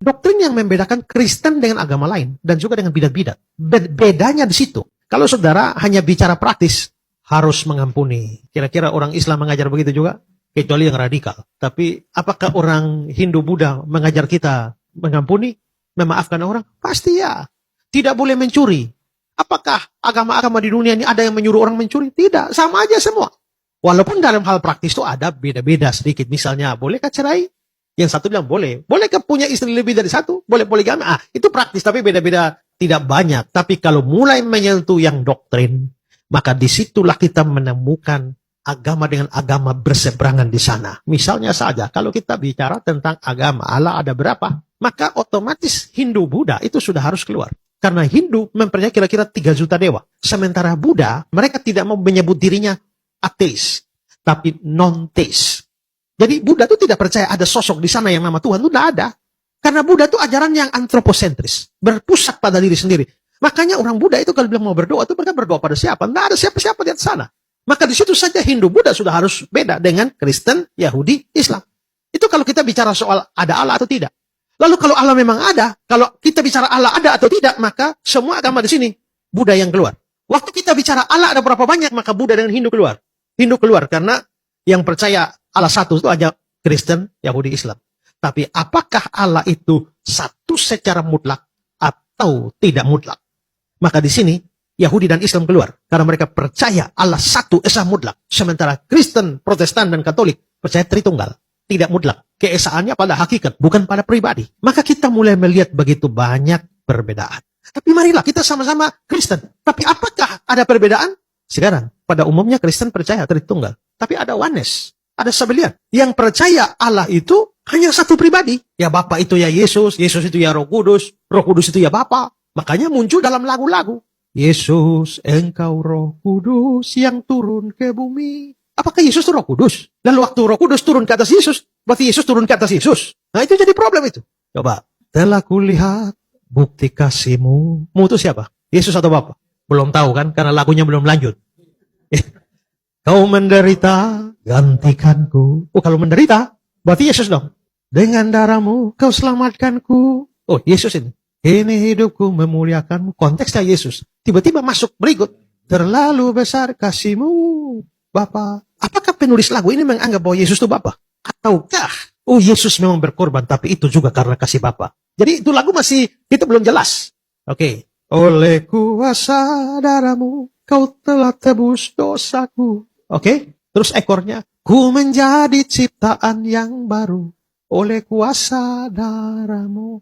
Doktrin yang membedakan Kristen dengan agama lain dan juga dengan bidat-bidat. Bedanya di situ. Kalau saudara hanya bicara praktis, harus mengampuni. Kira-kira orang Islam mengajar begitu juga? Kecuali yang radikal. Tapi apakah orang Hindu Buddha mengajar kita mengampuni, memaafkan orang? Pasti ya. Tidak boleh mencuri. Apakah agama-agama di dunia ini ada yang menyuruh orang mencuri? Tidak, sama aja semua. Walaupun dalam hal praktis itu ada beda-beda sedikit. Misalnya, bolehkah cerai? Yang satu bilang boleh. Bolehkah punya istri lebih dari satu? Boleh poligami? Itu praktis, tapi beda-beda, tidak banyak. Tapi kalau mulai menyentuh yang doktrin, maka disitulah kita menemukan agama dengan agama berseberangan di sana. Misalnya saja, kalau kita bicara tentang agama, Allah ada berapa? Maka otomatis Hindu Buddha itu sudah harus keluar. Karena Hindu mempercayai kira-kira 3 juta dewa. Sementara Buddha, mereka tidak mau menyebut dirinya ateis, tapi non-teis. Jadi Buddha itu tidak percaya ada sosok di sana yang nama Tuhan, itu tidak ada. Karena Buddha itu ajaran yang antroposentris, berpusat pada diri sendiri. Makanya orang Buddha itu kalau bilang mau berdoa, itu mereka berdoa pada siapa? Tidak ada siapa-siapa di sana. Maka di situ saja Hindu Buddha sudah harus beda dengan Kristen, Yahudi, Islam. Itu kalau kita bicara soal ada Allah atau tidak. Lalu kalau Allah memang ada, kalau kita bicara Allah ada atau tidak, maka semua agama di sini Buddha yang keluar. Waktu kita bicara Allah ada berapa banyak, maka Buddha dengan Hindu keluar. Hindu keluar karena yang percaya Allah satu itu aja Kristen, Yahudi, Islam. Tapi apakah Allah itu satu secara mutlak atau tidak mutlak? Maka di sini Yahudi dan Islam keluar karena mereka percaya Allah satu esa mutlak. Sementara Kristen, Protestan dan Katolik percaya Tritunggal, tidak mutlak. Keesaannya pada hakikat, bukan pada pribadi. Maka kita mulai melihat begitu banyak perbedaan. Tapi marilah kita sama-sama Kristen. Tapi apakah ada perbedaan? Sekarang pada umumnya Kristen percaya Tritunggal, tapi ada oneness. Ada sebelian yang percaya Allah itu hanya satu pribadi. Ya Bapa itu ya Yesus, Yesus itu ya Roh Kudus itu ya Bapa. Makanya muncul dalam lagu-lagu. Yesus, engkau Roh Kudus yang turun ke bumi. Apakah Yesus itu Roh Kudus? Lalu waktu Roh Kudus turun ke atas Yesus, berarti Yesus turun ke atas Yesus. Nah itu jadi problem itu. Coba, telah kulihat bukti kasihmu. Mu itu siapa? Yesus atau Bapa? Belum tahu kan, karena lagunya belum lanjut. Kau menderita, gantikanku. Oh, kalau menderita, berarti Yesus dong. Dengan darahmu, kau selamatkanku. Oh, Yesus ini. Ini hidupku memuliakanmu. Konteksnya Yesus. Tiba-tiba masuk berikut. Terlalu besar kasihmu, Bapa. Apakah penulis lagu ini menganggap bahwa Yesus itu Bapa? Ataukah, oh Yesus memang berkorban, tapi itu juga karena kasih Bapa. Jadi itu lagu masih, kita belum jelas. Oke. Oleh kuasa darahmu, kau telah tebus dosaku. Oke, terus ekornya. Ku menjadi ciptaan yang baru oleh kuasa darahmu.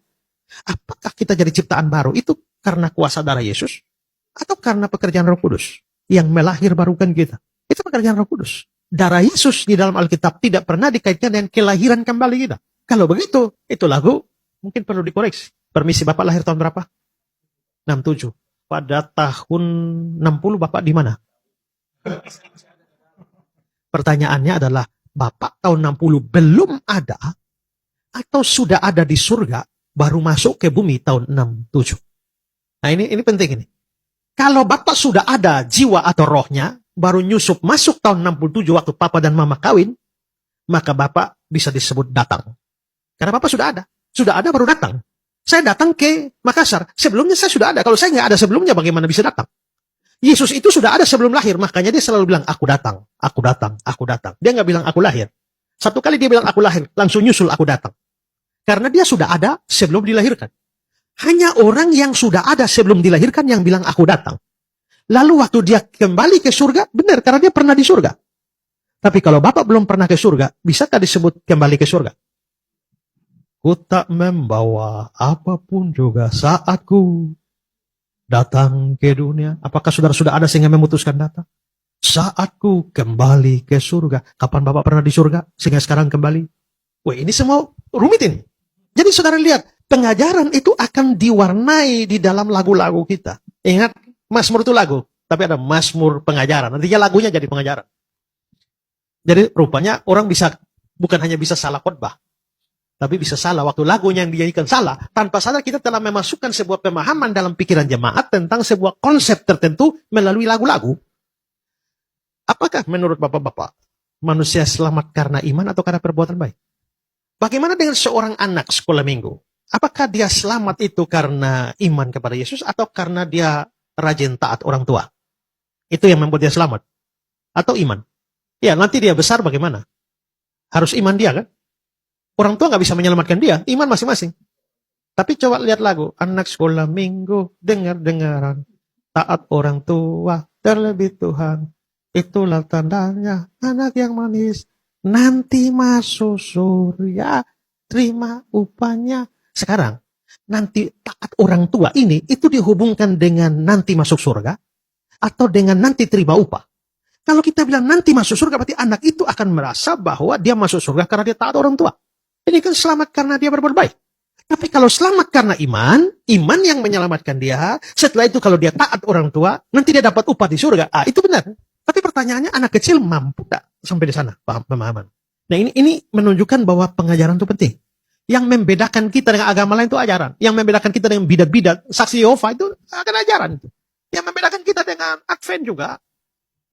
Apakah kita jadi ciptaan baru? Itu karena kuasa darah Yesus? Atau karena pekerjaan Roh Kudus yang melahir barukan kita? Itu pekerjaan Roh Kudus. Darah Yesus di dalam Alkitab tidak pernah dikaitkan dengan kelahiran kembali kita. Kalau begitu, itu lagu mungkin perlu dikoreksi. Permisi, Bapak lahir tahun berapa? 67. Pada tahun 60 Bapak di mana? Pertanyaannya adalah, Bapak tahun 60 belum ada atau sudah ada di surga baru masuk ke bumi tahun 67? Nah ini penting ini. Kalau Bapak sudah ada jiwa atau rohnya baru nyusup masuk tahun 67 waktu Papa dan Mama kawin, maka Bapak bisa disebut datang. Karena Bapak sudah ada baru datang. Saya datang ke Makassar, sebelumnya saya sudah ada. Kalau saya nggak ada sebelumnya, bagaimana bisa datang? Yesus itu sudah ada sebelum lahir, makanya dia selalu bilang, aku datang, aku datang, aku datang. Dia nggak bilang aku lahir. Satu kali dia bilang aku lahir, langsung nyusul aku datang. Karena dia sudah ada sebelum dilahirkan. Hanya orang yang sudah ada sebelum dilahirkan yang bilang aku datang. Lalu waktu dia kembali ke surga, benar, karena dia pernah di surga. Tapi kalau Bapak belum pernah ke surga, bisakah disebut kembali ke surga? Ku tak membawa apapun juga saat ku datang ke dunia. Apakah saudara sudah ada sehingga memutuskan datang? Saat ku kembali ke surga. Kapan Bapak pernah di surga sehingga sekarang kembali? Wah, ini semua rumit ini. Jadi saudara lihat, pengajaran itu akan diwarnai di dalam lagu-lagu kita. Ingat, Mazmur itu lagu, tapi ada Mazmur pengajaran. Nantinya lagunya jadi pengajaran. Jadi rupanya orang bisa, bukan hanya bisa salah khotbah, tapi bisa salah waktu lagunya yang dijadikan salah. Tanpa sadar kita telah memasukkan sebuah pemahaman dalam pikiran jemaat tentang sebuah konsep tertentu melalui lagu-lagu. Apakah menurut Bapak-Bapak, manusia selamat karena iman atau karena perbuatan baik? Bagaimana dengan seorang anak sekolah minggu? Apakah dia selamat itu karena iman kepada Yesus atau karena dia rajin taat orang tua? Itu yang membuat dia selamat. Atau iman? Ya, nanti dia besar bagaimana? Harus iman dia kan? Orang tua nggak bisa menyelamatkan dia, iman masing-masing. Tapi coba lihat lagu, anak sekolah minggu, dengar-dengaran, taat orang tua, terlebih Tuhan. Itulah tandanya, anak yang manis, nanti masuk surga, terima upahnya. Sekarang, nanti taat orang tua ini, itu dihubungkan dengan nanti masuk surga, atau dengan nanti terima upah. Kalau kita bilang nanti masuk surga, berarti anak itu akan merasa bahwa dia masuk surga karena dia taat orang tua. Ini kan selamat karena dia berbuat baik. Tapi kalau selamat karena iman, iman yang menyelamatkan dia, setelah itu kalau dia taat orang tua, nanti dia dapat upah di surga. Itu benar. Tapi pertanyaannya, anak kecil mampu tak sampai di sana pemahaman? Nah ini menunjukkan bahwa pengajaran itu penting. Yang membedakan kita dengan agama lain itu ajaran. Yang membedakan kita dengan bidat-bidat, saksi Yehova itu akan ajaran itu. Yang membedakan kita dengan Advent juga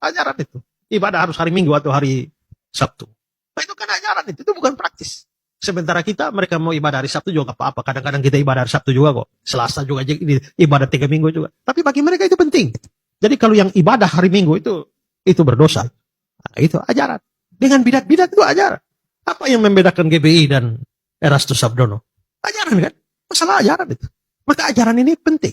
ajaran itu. Ibadah harus hari Minggu atau hari Sabtu. Nah, itu kan ajaran itu bukan praktis. Sementara mereka mau ibadah hari Sabtu juga apa-apa. Kadang-kadang kita ibadah hari Sabtu juga kok. Selasa juga ibadah 3 minggu juga. Tapi bagi mereka itu penting. Jadi kalau yang ibadah hari Minggu itu berdosa. Nah, itu ajaran. Dengan bidat-bidat itu ajaran. Apa yang membedakan GBI dan Erastus Sabdono? Ajaran kan? Masalah ajaran itu. Maka ajaran ini penting.